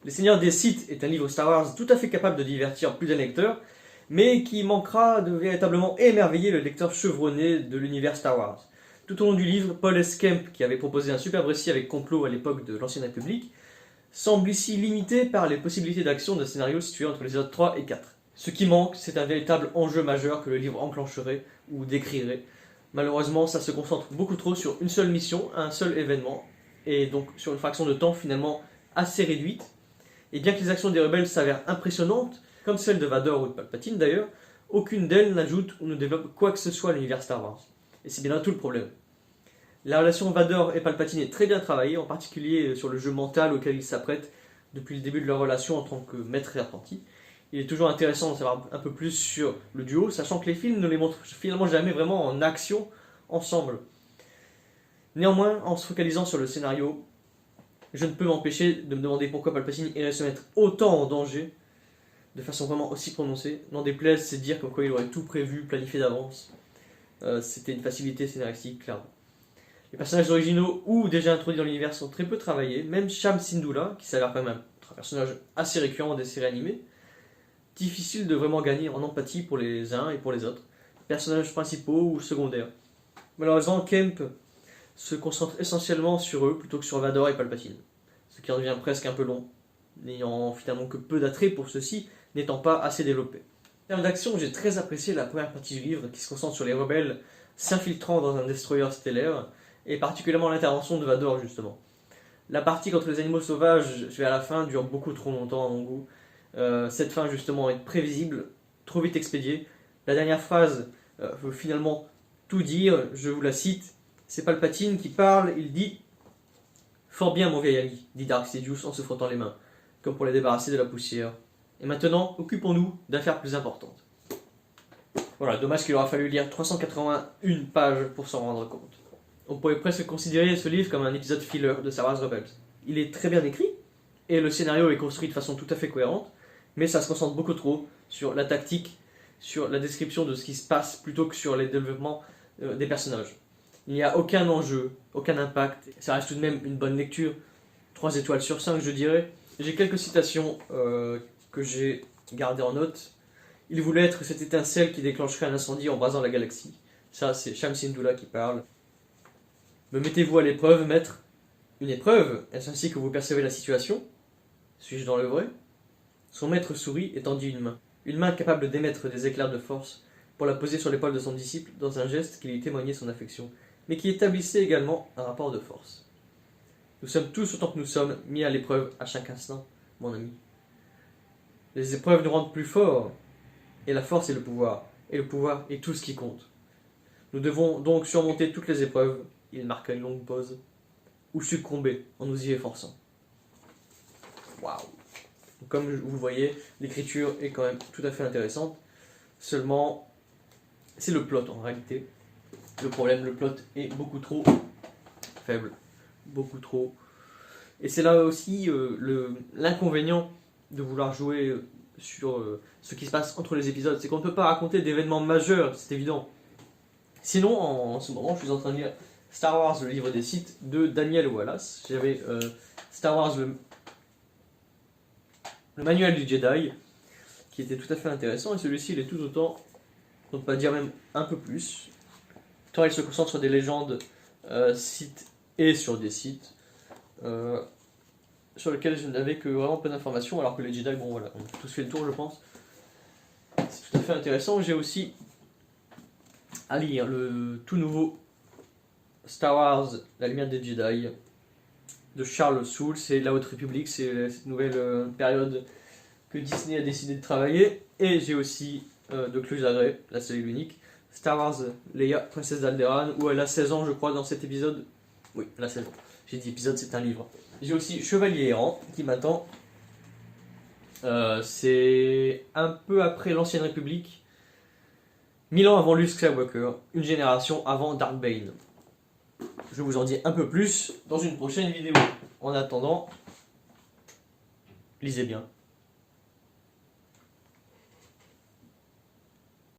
Les Seigneurs des Sith est un livre Star Wars tout à fait capable de divertir plus d'un lecteur, mais qui manquera de véritablement émerveiller le lecteur chevronné de l'univers Star Wars. Tout au long du livre, Paul S. Kemp, qui avait proposé un superbe récit avec complot à l'époque de l'Ancienne République, semble ici limité par les possibilités d'action d'un scénario situé entre les épisodes 3 et 4. Ce qui manque, c'est un véritable enjeu majeur que le livre enclencherait ou décrirait. Malheureusement, ça se concentre beaucoup trop sur une seule mission, un seul événement, et donc sur une fraction de temps finalement assez réduite. Et bien que les actions des rebelles s'avèrent impressionnantes, comme celles de Vador ou de Palpatine d'ailleurs, aucune d'elles n'ajoute ou ne développe quoi que ce soit à l'univers Star Wars. Et c'est bien là tout le problème. La relation Vador et Palpatine est très bien travaillée, en particulier sur le jeu mental auquel ils s'apprêtent depuis le début de leur relation en tant que maître et apprenti. Il est toujours intéressant d'en savoir un peu plus sur le duo, sachant que les films ne les montrent finalement jamais vraiment en action ensemble. Néanmoins, en se focalisant sur le scénario, je ne peux m'empêcher de me demander pourquoi Palpatine irait se mettre autant en danger, de façon vraiment aussi prononcée. N'en déplaise, c'est dire comme quoi il aurait tout prévu, planifié d'avance. C'était une facilité scénaristique, clairement. Les personnages originaux ou déjà introduits dans l'univers sont très peu travaillés, même Sham Syndulla, qui s'avère quand même un personnage assez récurrent des séries animées. Difficile de vraiment gagner en empathie pour les uns et pour les autres, personnages principaux ou secondaires. Malheureusement, Kemp se concentre essentiellement sur eux plutôt que sur Vador et Palpatine, ce qui en devient presque un peu long, n'ayant finalement que peu d'attrait pour ceux-ci, n'étant pas assez développé. En termes d'action, j'ai très apprécié la première partie du livre qui se concentre sur les rebelles s'infiltrant dans un destroyer stellaire, et particulièrement l'intervention de Vador justement. La partie contre les animaux sauvages vers la fin dure beaucoup trop longtemps à mon goût. Cette fin justement est prévisible, trop vite expédiée. La dernière phrase veut finalement tout dire, je vous la cite. C'est Palpatine qui parle, il dit « Fort bien mon vieil ami », dit Dark Sidious en se frottant les mains, comme pour les débarrasser de la poussière. Et maintenant, occupons-nous d'affaires plus importantes. Voilà, dommage qu'il aura fallu lire 381 pages pour s'en rendre compte. On pourrait presque considérer ce livre comme un épisode filler de Star Wars Rebels. Il est très bien écrit, et le scénario est construit de façon tout à fait cohérente, mais ça se concentre beaucoup trop sur la tactique, sur la description de ce qui se passe, plutôt que sur les développements des personnages. Il n'y a aucun enjeu, aucun impact, ça reste tout de même une bonne lecture, 3 étoiles sur 5 je dirais. J'ai quelques citations que j'ai gardées en note. Il voulait être cette étincelle qui déclencherait un incendie embrasant la galaxie. Ça c'est Sham Syndulla qui parle. Me mettez-vous à l'épreuve, maître? Une épreuve? Est-ce ainsi que vous percevez la situation? Suis-je dans le vrai? Son maître sourit et tendit une main capable d'émettre des éclairs de force, pour la poser sur l'épaule de son disciple dans un geste qui lui témoignait son affection, mais qui établissait également un rapport de force. Nous sommes tous autant que nous sommes mis à l'épreuve à chaque instant, mon ami. Les épreuves nous rendent plus forts, et la force est le pouvoir est tout ce qui compte. Nous devons donc surmonter toutes les épreuves, il marqua une longue pause, ou succomber en nous y efforçant. Waouh! Comme vous le voyez, l'écriture est quand même tout à fait intéressante, seulement c'est le plot en réalité. Le problème, le plot est beaucoup trop faible, beaucoup trop. Et c'est là aussi l'inconvénient de vouloir jouer sur ce qui se passe entre les épisodes, c'est qu'on ne peut pas raconter d'événements majeurs, c'est évident. Sinon, en ce moment, je suis en train de lire Star Wars, le livre des Sith, de Daniel Wallace. J'avais Star Wars, le manuel du Jedi, qui était tout à fait intéressant, et celui-ci, il est tout autant, pour ne pas dire même un peu plus. Tant il se concentre sur des légendes Sith et sur des Sith, sur lesquels je n'avais que vraiment peu d'informations, alors que les Jedi, bon voilà, on a tous fait le tour, je pense. C'est tout à fait intéressant. J'ai aussi à lire le tout nouveau Star Wars, La Lumière des Jedi, de Charles Soule. C'est la Haute République, c'est cette nouvelle période que Disney a décidé de travailler. Et j'ai aussi de Cluj Agré, la seule et l'unique, Star Wars Leia, princesse d'Alderaan, où elle a 16 ans je crois dans cet épisode. Oui, elle a 16 ans. J'ai dit épisode, c'est un livre. J'ai aussi Chevalier errant qui m'attend. C'est un peu après l'Ancienne République, 1000 ans avant Luke Skywalker, une génération avant Darth Bane. Je vous en dis un peu plus dans une prochaine vidéo. En attendant, lisez bien.